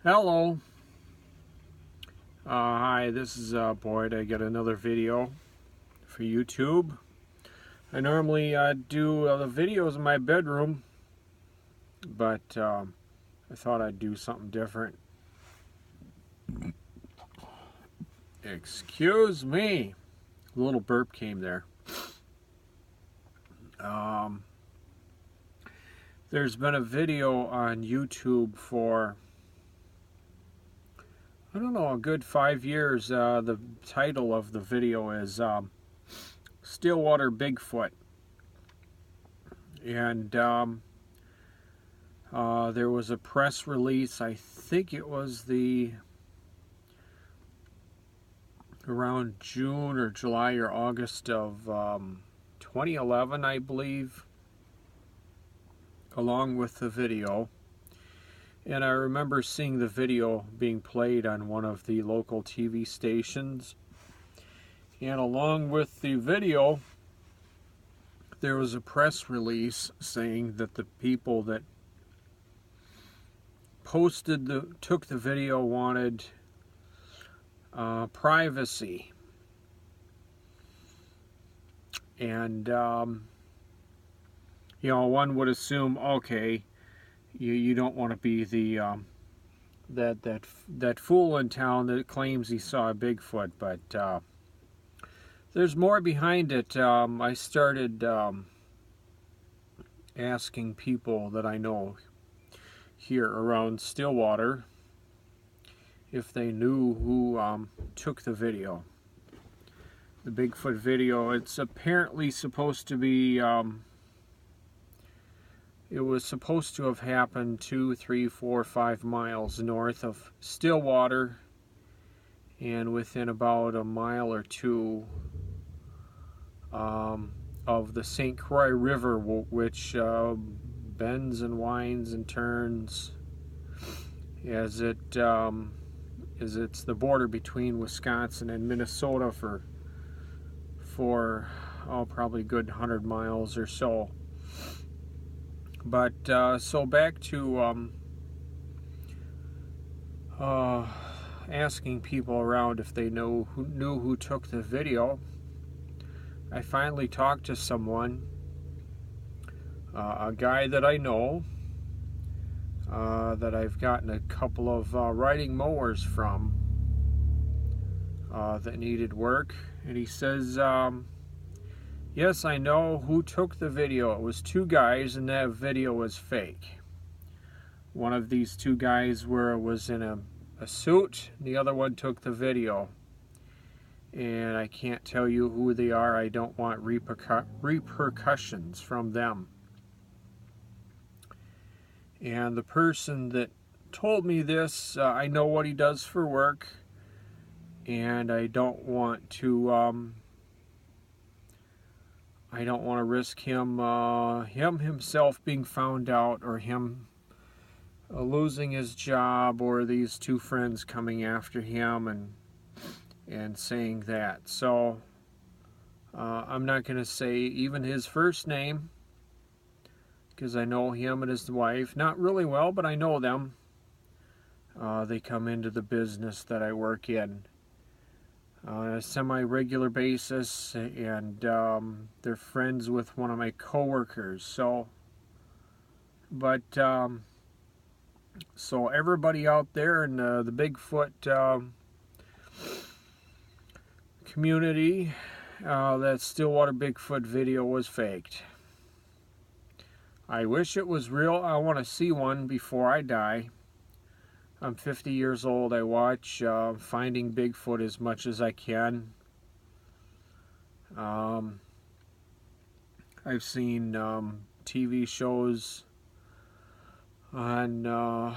Hello. Hi, this is Boyd. I got another video for YouTube. I normally do the videos in my bedroom, but I thought I'd do something different. Excuse me. A little burp came there. There's been a video on YouTube for, I don't know, a good 5 years. The title of the video is Stillwater Bigfoot. And there was a press release, I think it was around June or July or August of 2011, I believe, along with the video. And I remember seeing the video being played on one of the local TV stations. And along with the video, there was a press release saying that the people that took the video wanted privacy. And you know, one would assume, okay, you don't want to be the that fool in town that claims he saw a Bigfoot, but there's more behind it. I started asking people that I know here around Stillwater if they knew who took the video. The Bigfoot video, it's apparently supposed to be, it was supposed to have happened 2, 3, 4, 5 miles north of Stillwater, and within about a mile or two of the St. Croix River, which bends and winds and turns as it's the border between Wisconsin and Minnesota for probably a good 100 miles or so. But so back to asking people around if they knew who took the video. I finally talked to someone, a guy that I know, that I've gotten a couple of riding mowers from that needed work, and he says, yes, I know who took the video. It was 2 guys, and that video was fake. One of these 2 guys was in a suit, and the other one took the video. And I can't tell you who they are. I don't want repercussions from them. And the person that told me this, I know what he does for work, and I don't want to risk him himself being found out, or him losing his job, or these 2 friends coming after him and saying that. So I'm not going to say even his first name, because I know him and his wife not really well, but I know them. They come into the business that I work in on a semi-regular basis, and they're friends with one of my coworkers. So, but so everybody out there in the Bigfoot community, that Stillwater Bigfoot video was faked. I wish it was real. I want to see one before I die. I'm 50 years old. I watch Finding Bigfoot as much as I can. I've seen TV shows on I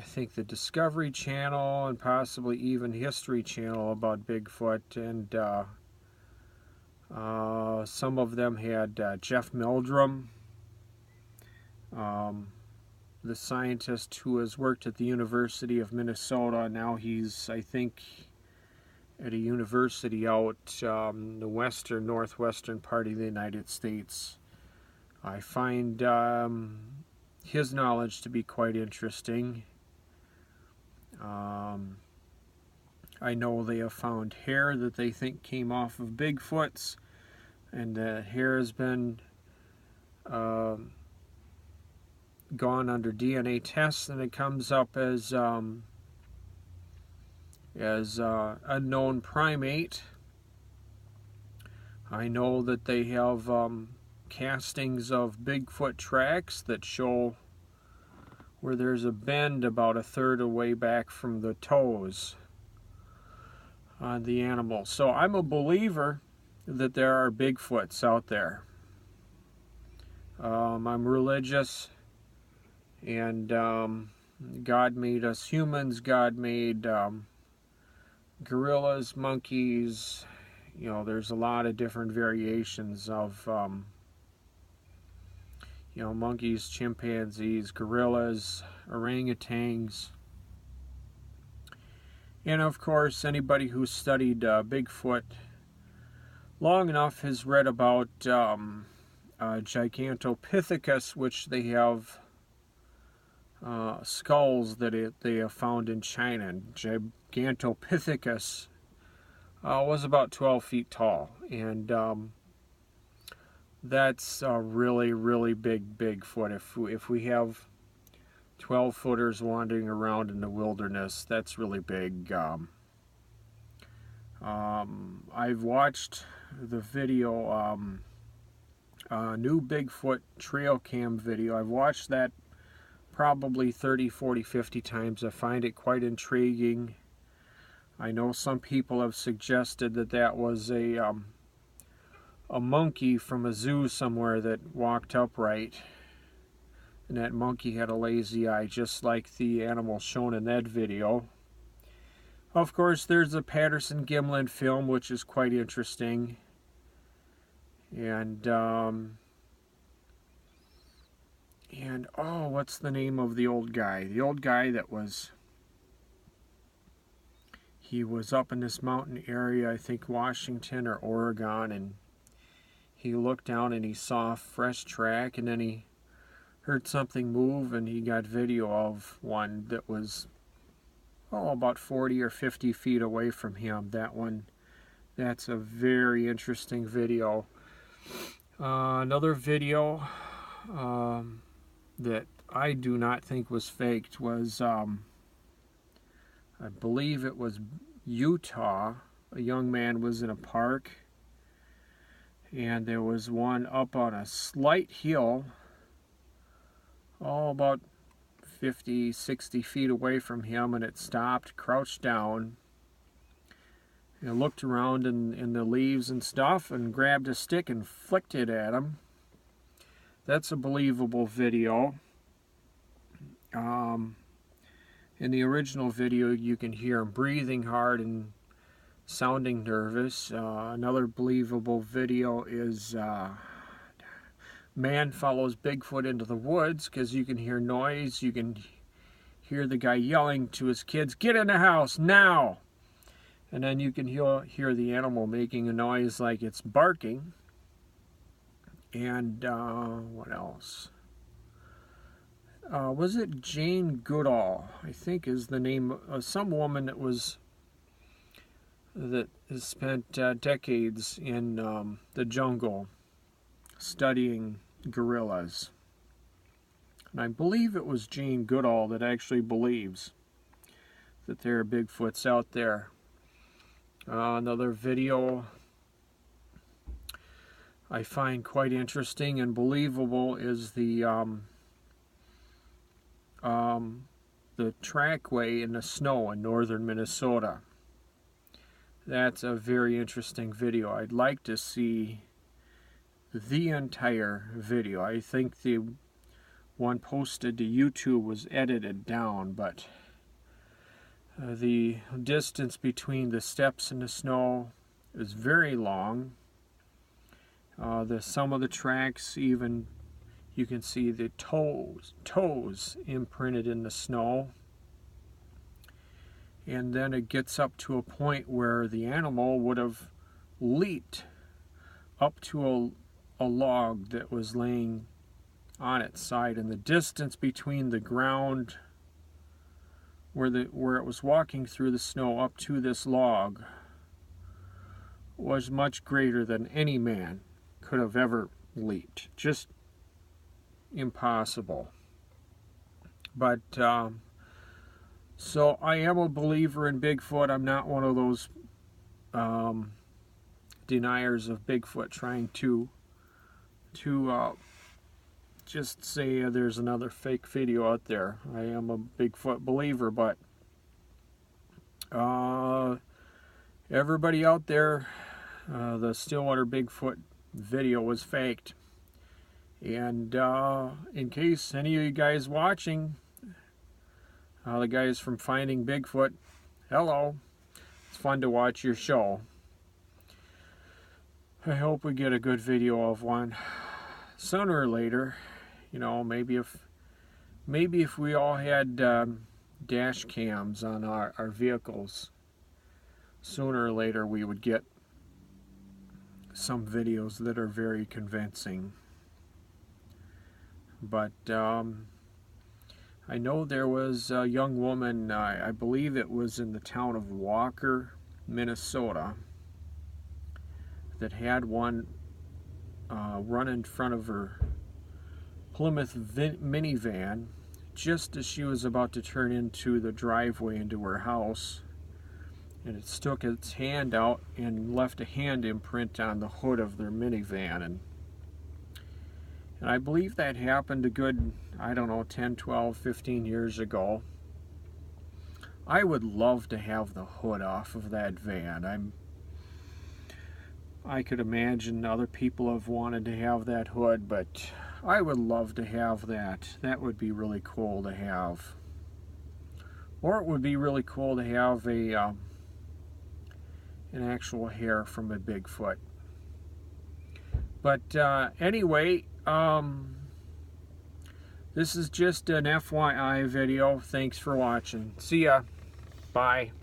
think the Discovery Channel and possibly even History Channel about Bigfoot, and some of them had Jeff Meldrum, the scientist who has worked at the University of Minnesota. Now he's, I think, at a university out the northwestern part of the United States. I find his knowledge to be quite interesting. I know they have found hair that they think came off of Bigfoots, and the hair has been gone under DNA tests, and it comes up as unknown primate. I know that they have castings of Bigfoot tracks that show where there's a bend about a third of the way back from the toes on the animal. So I'm a believer that there are Bigfoots out there. I'm religious, and God made us humans. God made gorillas, monkeys. You know, there's a lot of different variations of you know, monkeys, chimpanzees, gorillas, orangutans. And of course, anybody who studied Bigfoot long enough has read about Gigantopithecus, which they have skulls that they have found in China. And Gigantopithecus was about 12 feet tall, and that's a really, really big Bigfoot. If we have 12 footers wandering around in the wilderness, that's really big. I've watched the video, new Bigfoot trail cam video. I've watched that probably 30, 40, 50 times. I find it quite intriguing. I know some people have suggested that that was a monkey from a zoo somewhere that walked upright, and that monkey had a lazy eye, just like the animal shown in that video. Of course, there's the Patterson-Gimlin film, which is quite interesting. And oh, what's the name of the old guy? The old guy that was, he was up in this mountain area, I think Washington or Oregon, and he looked down and he saw a fresh track, and then he heard something move, and he got video of one that was, oh, about 40 or 50 feet away from him. That one, that's a very interesting video. Another video that I do not think was faked was, I believe it was Utah. A young man was in a park, and there was one up on a slight hill, about 50, 60 feet away from him, and it stopped, crouched down, and looked around in the leaves and stuff, and grabbed a stick and flicked it at him. That's a believable video. In the original video, you can hear him breathing hard and sounding nervous. Another believable video is man follows Bigfoot into the woods, because you can hear noise. You can hear the guy yelling to his kids, "Get in the house now!" And then you can hear the animal making a noise like it's barking. And what else? Was it Jane Goodall, I think is the name of some woman that has spent decades in the jungle studying gorillas. And I believe it was Jane Goodall that actually believes that there are Bigfoots out there. Another video I find quite interesting and believable is the trackway in the snow in northern Minnesota. That's a very interesting video. I'd like to see the entire video. I think the one posted to YouTube was edited down, but the distance between the steps in the snow is very long. Some of the tracks, even you can see the toes imprinted in the snow. And then it gets up to a point where the animal would have leaped up to a log that was laying on its side, and the distance between the ground where it was walking through the snow up to this log was much greater than any man could have ever leaped. Just impossible. But so I am a believer in Bigfoot. I'm not one of those deniers of Bigfoot trying to just say there's another fake video out there. I am a Bigfoot believer, but everybody out there, the Stillwater Bigfoot video was faked. And in case any of you guys watching, the guys from Finding Bigfoot, hello. It's fun to watch your show. I hope we get a good video of one sooner or later. You know, maybe if we all had dash cams on our vehicles, sooner or later we would get some videos that are very convincing. But I know there was a young woman, I believe it was in the town of Walker, Minnesota, that had one run in front of her Plymouth minivan just as she was about to turn into the driveway into her house, and it stuck its hand out and left a hand imprint on the hood of their minivan. And I believe that happened a good, I don't know, 10, 12, 15 years ago. I would love to have the hood off of that van. I could imagine other people have wanted to have that hood, but I would love to have that. That would be really cool to have. Or it would be really cool to have an actual hair from a Bigfoot. But anyway, this is just an FYI video. Thanks for watching. See ya. Bye.